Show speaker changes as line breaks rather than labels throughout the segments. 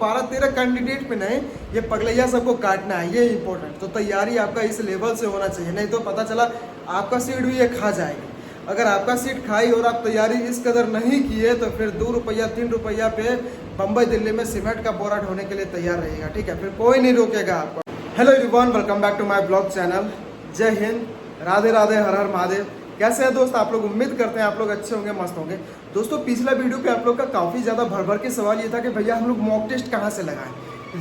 12-13 candidate पे नहीं, ये पगलैया सबको काटना है, ये इंपॉर्टेंट। तो तैयारी आपका इस लेवल से होना चाहिए, नहीं तो पता चला आपका सीट भी ये खा जाएगी। अगर आपका सीट खाई और आप तैयारी इस कदर नहीं किए तो फिर 2 रुपया 3 रुपया पे बम्बई दिल्ली में सीमेंट का बोरा ढोने के लिए तैयार रहेगा, ठीक है? फिर कोई नहीं रोकेगा आपको। Hello everyone, welcome back to my blog channel. Jai Hind, Radhe Radhe, हर हर महादेव। कैसे हैं दोस्त आप लोग? उम्मीद करते हैं आप लोग अच्छे होंगे, मस्त होंगे। दोस्तों पिछला वीडियो पे आप लोग का काफ़ी ज़्यादा भर के सवाल ये था कि भैया हम लोग मॉक टेस्ट कहाँ से लगाएं,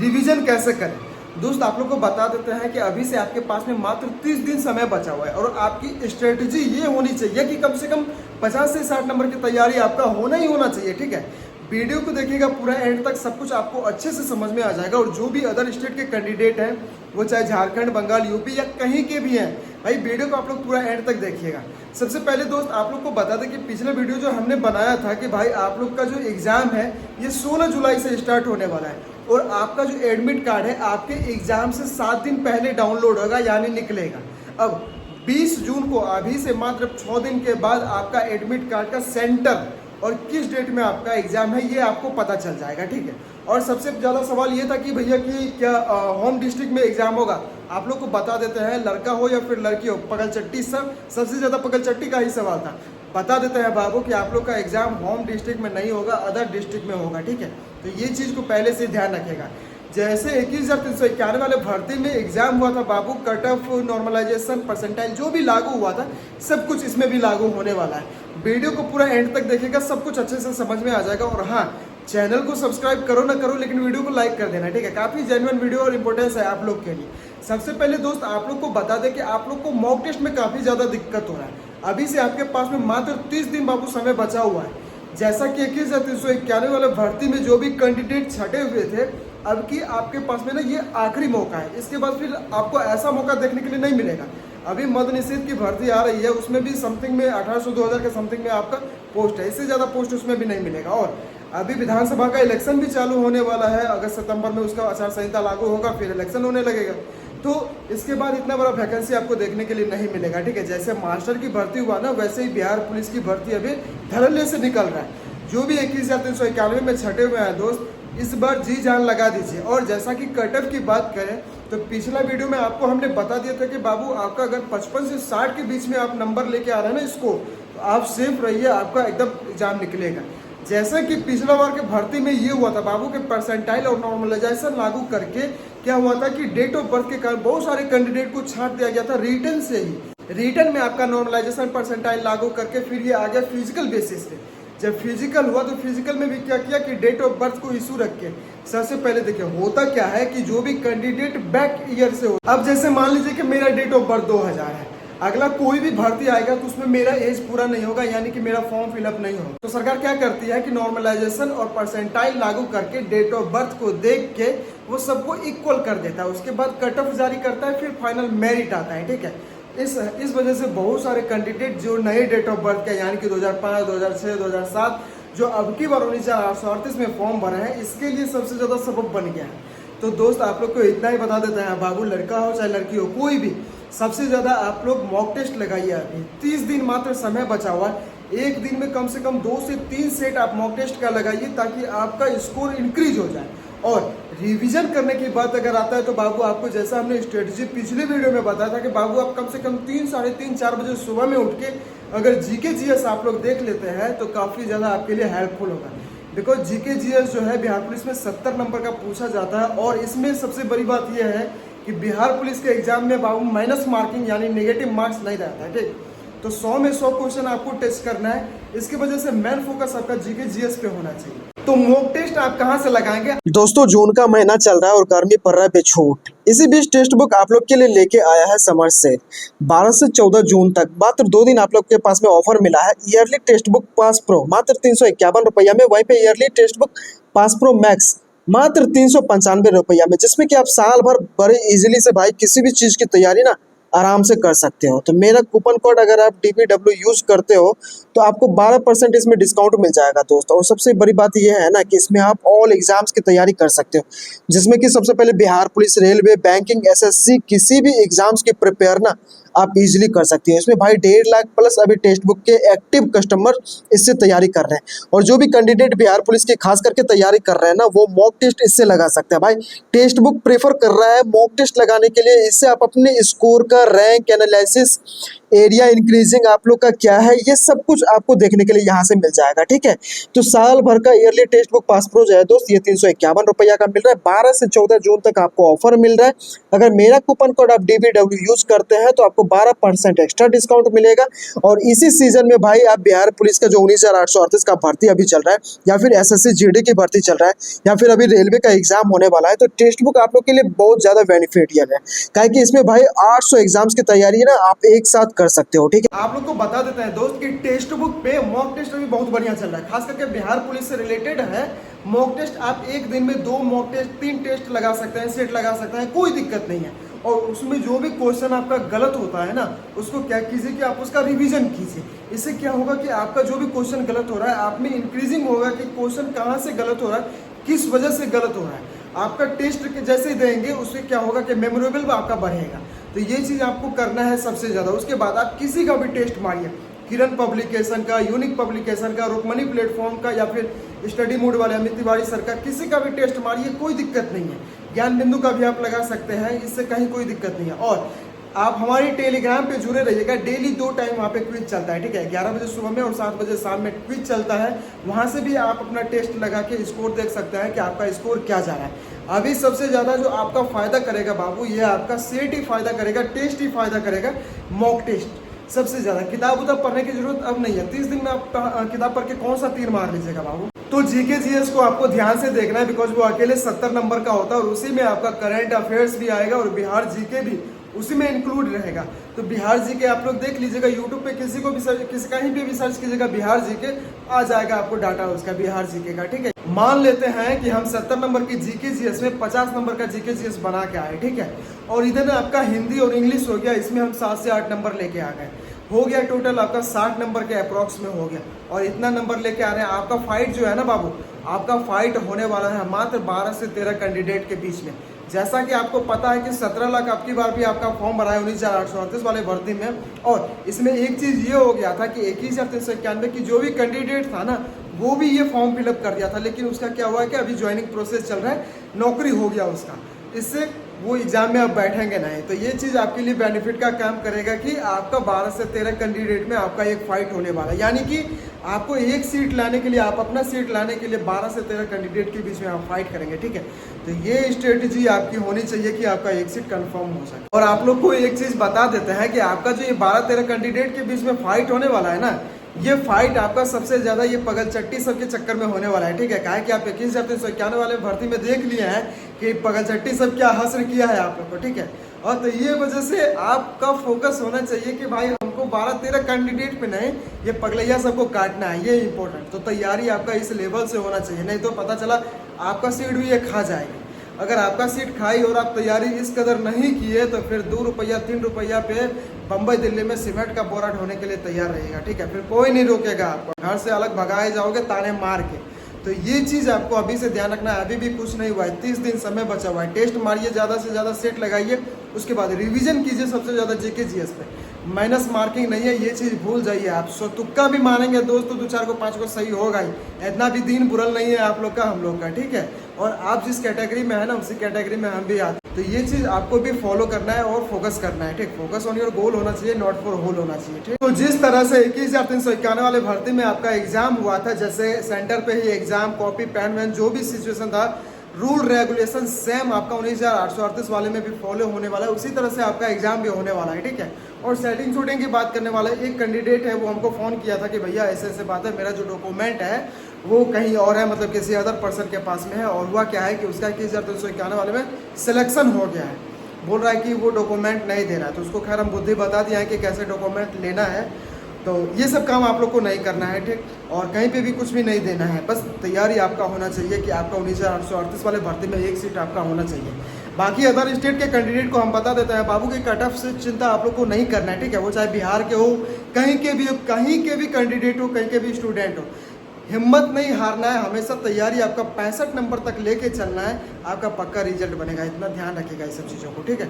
रिवीजन कैसे करें। दोस्त आप लोग को बता देते हैं कि अभी से आपके पास में मात्र 30 दिन समय बचा हुआ है और आपकी स्ट्रेटजी ये होनी चाहिए कि कम से कम 50 से 60 नंबर की तैयारी आपका होना ही होना चाहिए, ठीक है? वीडियो को देखिएगा पूरा एंड तक, सब कुछ आपको अच्छे से समझ में आ जाएगा। और जो भी अदर स्टेट के कैंडिडेट हैं, वो चाहे झारखंड, बंगाल, यूपी या कहीं के भी हैं, भाई वीडियो को आप लोग पूरा एंड तक देखिएगा। सबसे पहले दोस्त आप लोग को बता दें कि पिछला वीडियो जो हमने बनाया था कि भाई आप लोग का जो एग्ज़ाम है ये 16 जुलाई से स्टार्ट होने वाला है और आपका जो एडमिट कार्ड है आपके एग्ज़ाम से 7 दिन पहले डाउनलोड होगा, यानी निकलेगा। अब 20 जून को अभी से मात्र 6 दिन के बाद आपका एडमिट कार्ड का सेंटर और किस डेट में आपका एग्जाम है ये आपको पता चल जाएगा, ठीक है? और सबसे ज़्यादा सवाल ये था कि भैया कि क्या होम डिस्ट्रिक्ट में एग्जाम होगा। आप लोग को बता देते हैं, लड़का हो या फिर लड़की हो, पगलचट्टी सबसे ज़्यादा पगलचट्टी का ही सवाल था। बता देते हैं बाबू कि आप लोग का एग्जाम होम डिस्ट्रिक्ट में नहीं होगा, अदर डिस्ट्रिक्ट में होगा, ठीक है? तो ये चीज़ को पहले से ध्यान रखेगा। जैसे 21,391 वाले भर्ती में एग्जाम हुआ था बाबू, कट ऑफ, नॉर्मलाइजेशन, परसेंटाइल जो भी लागू हुआ था सब कुछ इसमें भी लागू होने वाला है। वीडियो को पूरा एंड तक देखिएगा, सब कुछ अच्छे से समझ में आ जाएगा। और हाँ, चैनल को सब्सक्राइब करो ना करो लेकिन वीडियो को लाइक कर देना, ठीक है? काफ़ी जेन्युइन वीडियो और इंपॉर्टेंस है आप लोग के लिए। सबसे पहले दोस्त आप लोग को बता दें कि आप लोग को मॉक टेस्ट में काफ़ी ज़्यादा दिक्कत हो रहा है। अभी से आपके पास में मात्र 30 दिन बाबू समय बचा हुआ है। जैसा कि 21,391 वाले भर्ती में जो भी कैंडिडेट छटे हुए थे, अब की आपके पास में ना ये आखिरी मौका है। इसके बाद फिर आपको ऐसा मौका देखने के लिए नहीं मिलेगा। अभी मद्य निषेध की भर्ती आ रही है, उसमें भी समथिंग में 1800-2000 के समथिंग में आपका पोस्ट है, इससे ज़्यादा पोस्ट उसमें भी नहीं मिलेगा। और अभी विधानसभा का इलेक्शन भी चालू होने वाला है, अगस्त सितंबर में उसका आचार संहिता लागू होगा, फिर इलेक्शन होने लगेगा। तो इसके बाद इतना बड़ा वैकेंसी आपको देखने के लिए नहीं मिलेगा, ठीक है? जैसे मास्टर की भर्ती हुआ ना, वैसे ही बिहार पुलिस की भर्ती अभी धड़ल्ले से निकल रहा है। जो भी 21,391 में छटे हुए हैं दोस्त, इस बार जी जान लगा दीजिए। और जैसा कि कट ऑफ की बात करें तो पिछला वीडियो में आपको हमने बता दिया था कि बाबू आपका अगर 55 से 60 के बीच में आप नंबर लेके आ रहे हैं ना इसको, तो आप सेफ रहिए, आपका एकदम एग्जाम निकलेगा। जैसा कि पिछला बार के भर्ती में ये हुआ था बाबू के परसेंटाइल और नॉर्मलाइजेशन लागू करके क्या हुआ था कि डेट ऑफ बर्थ के कारण बहुत सारे कैंडिडेट को छांट दिया गया था रिटर्न से ही। रिटर्न में आपका नॉर्मलाइजेशन परसेंटाइल लागू करके फिर ये आ गया फिजिकल बेसिस पे। जब फिजिकल हुआ तो फिजिकल में भी क्या किया कि डेट ऑफ बर्थ को इशू रख के सबसे पहले देखिए होता क्या है कि जो भी कैंडिडेट बैक ईयर से हो, अब जैसे मान लीजिए कि मेरा डेट ऑफ बर्थ 2000 है, अगला कोई भी भर्ती आएगा तो उसमें मेरा एज पूरा नहीं होगा, यानी कि मेरा फॉर्म फिलअप नहीं होगा। तो सरकार क्या करती है कि नॉर्मलाइजेशन और परसेंटाइल लागू करके डेट ऑफ बर्थ को देख के वो सबको इक्वल कर देता है। उसके बाद कट ऑफ जारी करता है, फिर फाइनल मेरिट आता है, ठीक है? इस वजह से बहुत सारे कैंडिडेट जो नए डेट ऑफ बर्थ के यानी कि 2005, 2006, 2007 जो अब की बार 1938 में फॉर्म भरे हैं, इसके लिए सबसे ज़्यादा सबब बन गया है। तो दोस्त आप लोग को इतना ही बता देते हैं बाबू, लड़का हो चाहे लड़की हो, कोई भी, सबसे ज़्यादा आप लोग मॉक टेस्ट लगाइए। अभी 30 दिन मात्र समय बचा हुआ है। एक दिन में कम से कम 2 से 3 सेट आप मॉक टेस्ट का लगाइए ताकि आपका स्कोर इंक्रीज हो जाए। और रिवीजन करने की बात अगर आता है तो बाबू आपको जैसा हमने स्ट्रेटजी पिछले वीडियो में बताया था कि बाबू आप कम से कम 3, साढ़े 3, 4 बजे सुबह में उठ के अगर जीके जीएस आप लोग देख लेते हैं तो काफ़ी ज़्यादा आपके लिए हेल्पफुल होगा। बिकॉज जीके जीएस जो है बिहार पुलिस में 70 नंबर का पूछा जाता है। और इसमें सबसे बड़ी बात यह है कि बिहार पुलिस के एग्जाम में बाबू माइनस मार्किंग यानी नेगेटिव मार्क्स नहीं रहता है, ठीक? तो 100 में 100 क्वेश्चन आपको टेस्ट करना है। इसकी वजह से मेन फोकस आपका जीके जीएस पे होना चाहिए। तो मॉक टेस्ट आप कहां से लगाएंगे दोस्तों? जून का महीना चल रहा है और गर्मी पड़ रहा है बेछूट। इसी बीच टेक्स्ट बुक आप लोग के लिए लेके आया है समर से 12 से 14 जून तक मात्र 2 दिन आप लोग के पास में ऑफर मिला है। Yearly text book pass pro मात्र 351 रुपया में, वहीं पे yearly text book pass pro max मात्र 395 रुपया में, जिसमें कि आप साल भर बड़े इजीली से भाई किसी भी चीज़ की तैयारी ना आराम से कर सकते हो। तो मेरा कूपन कोड अगर आप DBW यूज करते हो तो आपको 12% इसमें डिस्काउंट मिल जाएगा दोस्तों। और सबसे बड़ी बात यह है ना कि इसमें आप ऑल एग्जाम्स की तैयारी कर सकते हो, जिसमें कि सबसे पहले Bihar police, railway, banking, SSC किसी भी एग्जाम्स की प्रिपेयर ना आप इजीली कर सकते हैं। इसमें भाई 1.5 लाख प्लस अभी टेक्स्ट बुक के एक्टिव कस्टमर इससे तैयारी कर रहे हैं। और जो भी कैंडिडेट बिहार पुलिस की खास करके तैयारी कर रहे हैं ना, वो मॉक टेस्ट इससे लगा सकते हैं। भाई टेक्स्ट बुक प्रेफर कर रहा है मॉक टेस्ट लगाने के लिए, इससे आप अपने स्कोर का रैंक एनालिसिस, एरिया इंक्रीजिंग आप लोग का क्या है, ये सब कुछ आपको देखने के लिए यहाँ से मिल जाएगा। ठीक है, तो साल भर का yearly text book pass pro जो है दोस्त, ये 351 रुपया का मिल रहा है। 12 से 14 जून तक आपको ऑफर मिल रहा है। अगर मेरा कूपन कोड आप DBW यूज करते हैं तो आपको 12% एक्स्ट्रा डिस्काउंट मिलेगा। और इसी सीजन में भाई आप बिहार पुलिस का जो 19,838 का भर्ती अभी चल रहा है, या फिर SSC GD की भर्ती चल रहा है, या फिर अभी रेलवे का एग्जाम होने वाला है, तो टेक्स्ट बुक आप लोग के लिए बहुत ज्यादा बेनिफिशियल है। काहे कि इसमें भाई 800 एग्जाम्स की तैयारी ना आप एक साथ कर सकते हो। ठीक है, आप लोग को बता देते हैं दोस्त कि टेक्स्ट बुक पे मॉक टेस्ट अभी बहुत बढ़िया चल रहा है, खास करके बिहार पुलिस से रिलेटेड है। मॉक टेस्ट आप एक दिन में 2 मॉक टेस्ट, 3 टेस्ट लगा सकते हैं, सेट लगा सकते हैं, कोई दिक्कत नहीं है। और उसमें जो भी क्वेश्चन आपका गलत होता है ना, उसको क्या कीजिए कि आप उसका रिवीजन कीजिए। इससे क्या होगा कि आपका जो भी क्वेश्चन गलत हो रहा है, आप में इंक्रीजिंग होगा कि क्वेश्चन कहाँ से गलत हो रहा है, किस वजह से गलत हो रहा है। आपका टेस्ट जैसे देंगे उससे क्या होगा कि मेमोरेबल आपका बढ़ेगा। तो ये चीज़ आपको करना है सबसे ज़्यादा। उसके बाद आप किसी का भी टेस्ट मारिए, किरण पब्लिकेशन का, यूनिक पब्लिकेशन का, रुकमणी प्लेटफॉर्म का, या फिर स्टडी मूड वाले अमित तिवारी सर का, किसी का भी टेस्ट मारिए, कोई दिक्कत नहीं है। ज्ञान बिंदु का भी आप लगा सकते हैं, इससे कहीं कोई दिक्कत नहीं है। और आप हमारी टेलीग्राम पे जुड़े रहिएगा, डेली 2 टाइम वहाँ पे क्विज चलता है। ठीक है, 11 बजे सुबह में और 7 बजे शाम में क्विज चलता है। वहाँ से भी आप अपना टेस्ट लगा के स्कोर देख सकते हैं कि आपका स्कोर क्या जा रहा है। अभी सबसे ज़्यादा जो आपका फ़ायदा करेगा बाबू, ये आपका सेट ही फ़ायदा करेगा, टेस्ट ही फ़ायदा करेगा, मॉक टेस्ट सबसे ज़्यादा। किताब उताब पढ़ने की जरूरत अब नहीं है। 30 दिन में आप किताब पढ़ के कौन सा तीर मार लीजिएगा बाबू। तो GK GS को आपको ध्यान से देखना है, बिकॉज वो अकेले 70 नंबर का होता है और उसी में आपका करंट अफेयर्स भी आएगा और बिहार GK भी उसी में इंक्लूड रहेगा। तो बिहार GK आप लोग देख लीजिएगा, यूट्यूब पे किसी को भी सर्च, कहीं पे भी सर्च कीजिएगा बिहार GK, आ जाएगा आपको डाटा उसका बिहार GK का। ठीक है, मान लेते हैं कि हम 70 नंबर की GK GS में 50 नंबर का GK GS बना के आए। ठीक है, और इधर आपका हिंदी और इंग्लिश हो गया, इसमें हम 7 से 8 नंबर लेके आ गए, हो गया टोटल आपका 60 नंबर के अप्रॉक्स में हो गया। और इतना नंबर लेके आ रहे हैं, आपका फाइट जो है ना बाबू, आपका फाइट होने वाला है मात्र 12 से 13 कैंडिडेट के बीच में। जैसा कि आपको पता है कि 17 लाख आपकी बार भी आपका फॉर्म भरा है 19,838 वाले भर्ती में। और इसमें एक चीज़ ये हो गया था कि 21,391 की जो भी कैंडिडेट था ना, वो भी ये फॉर्म फिलअप कर दिया था, लेकिन उसका क्या हुआ है कि अभी ज्वाइनिंग प्रोसेस चल रहा है, नौकरी हो गया उसका, इससे वो एग्जाम में आप बैठेंगे नहीं। तो ये चीज़ आपके लिए बेनिफिट का काम करेगा कि आपका 12 से 13 कैंडिडेट में आपका एक फाइट होने वाला है। यानी कि आपको एक सीट लाने के लिए, आप अपना सीट लाने के लिए 12 से 13 कैंडिडेट के बीच में आप फाइट करेंगे। ठीक है, तो ये स्ट्रेटजी आपकी होनी चाहिए कि आपका एक सीट कंफर्म हो सके। और आप लोग को एक चीज़ बता देते हैं कि आपका जो ये 12-13 कैंडिडेट के बीच में फाइट होने वाला है ना, ये फाइट आपका सबसे ज्यादा ये पगलचट्टी सब के चक्कर में होने वाला है। ठीक है, काहे कि आप 21,391 वाले भर्ती में देख लिए हैं कि पगलचट्टी सब क्या हसर किया है आप लोग को। ठीक है, और तो ये वजह से आपका फोकस होना चाहिए कि भाई हमको 12-13 कैंडिडेट पे नहीं, ये पगलैया सबको काटना है, ये इंपॉर्टेंट। तो तैयारी आपका इस लेवल से होना चाहिए, नहीं तो पता चला आपका सीट भी ये खा जाएगी। अगर आपका सीट खाई और आप तैयारी इस कदर नहीं किए तो फिर 2 रुपया 3 रुपया पे बम्बई दिल्ली में सीमेंट का बोरा ढोने के लिए तैयार रहेगा। ठीक है, फिर कोई नहीं रोकेगा आपको, घर से अलग भगाए जाओगे ताने मार के। तो ये चीज़ आपको अभी से ध्यान रखना है, अभी भी कुछ नहीं हुआ है, 30 दिन समय बचा हुआ है। टेस्ट मारिए, ज़्यादा से ज़्यादा सेट लगाइए, उसके बाद रिवीजन कीजिए सबसे ज़्यादा GK GS पे। माइनस मार्किंग नहीं है, ये चीज़ भूल जाइए आप। सो तुक्का भी मानेंगे दोस्त तो 2-4 को 5 को सही होगा ही, इतना भी दिन बुरल नहीं है आप लोग का, हम लोग का। ठीक है, और आप जिस कैटेगरी में है ना, उसी कैटेगरी में हम भी आते। तो ये चीज़ आपको भी फॉलो करना है और फोकस करना है। ठीक, फोकस ऑन योर गोल होना चाहिए, नॉट फॉर होल होना चाहिए। ठीक, तो जिस तरह से 21,391 वाले भर्ती में आपका एग्जाम हुआ था, जैसे सेंटर पे ही एग्जाम, कॉपी पेन वैन जो भी सिचुएशन था, रूल रेगुलेशन सेम आपका 19,838 वाले में भी फॉलो होने वाला है, उसी तरह से आपका एग्जाम भी होने वाला है। ठीक है, और सेटिंग शूटिंग की बात करने वाला है, एक कैंडिडेट है वो हमको फ़ोन किया था कि भैया ऐसे ऐसे बात है, मेरा जो डॉक्यूमेंट है वो कहीं और है, मतलब किसी अदर पर्सन के पास में है। और हुआ क्या है कि उसका 21,391 वाले में सिलेक्शन हो गया है, बोल रहा है कि वो डॉक्यूमेंट नहीं दे रहा है। तो उसको खैर हम बुद्धि बता दिया है कि कैसे डॉक्यूमेंट लेना है। तो ये सब काम आप लोग को नहीं करना है। ठीक, और कहीं पे भी कुछ भी नहीं देना है, बस तैयारी आपका होना चाहिए कि आपका 19,838 वाले भर्ती में एक सीट आपका होना चाहिए। बाकी अदर स्टेट के कैंडिडेट को हम बता देते हैं बाबू की कट ऑफ से चिंता आप लोग को नहीं करना है, ठीक है। वो चाहे बिहार के हो, कहीं के भी कैंडिडेट हो, कहीं के भी स्टूडेंट हो, हिम्मत नहीं हारना है, हमेशा तैयारी आपका 65 नंबर तक लेके चलना है, आपका पक्का रिजल्ट बनेगा। इतना ध्यान रखिएगा इस सब चीज़ों को, ठीक है।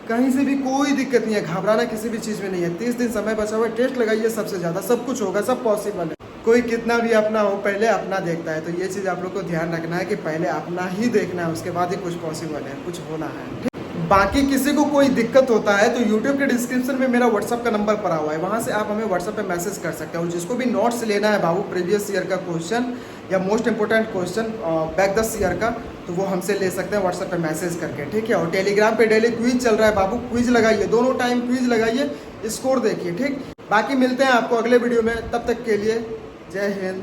कहीं से भी कोई दिक्कत नहीं है, घबराना किसी भी चीज़ में नहीं है। 30 दिन समय बचा हुआ है, टेस्ट लगाइए, सबसे ज़्यादा सब कुछ होगा, सब पॉसिबल है। कोई कितना भी अपना हो, पहले अपना देखता है, तो ये चीज़ आप लोग को ध्यान रखना है कि पहले अपना ही देखना है, उसके बाद ही कुछ पॉसिबल है, कुछ होना है। बाकी किसी को कोई दिक्कत होता है तो यूट्यूब के डिस्क्रिप्शन में मेरा व्हाट्सअप का नंबर पड़ा हुआ है, वहाँ से आप हमें व्हाट्सअप पे मैसेज कर सकते हो। जिसको भी नोट्स लेना है बाबू प्रीवियस ईयर का क्वेश्चन या most important question back 10 year का, तो वो हमसे ले सकते हैं व्हाट्सएप पे मैसेज करके, ठीक है। और टेलीग्राम पे डेली क्विज चल रहा है बाबू, क्विज लगाइए, दोनों टाइम क्विज लगाइए, स्कोर देखिए, ठीक। बाकी मिलते हैं आपको अगले वीडियो में, तब तक के लिए जय हिंद।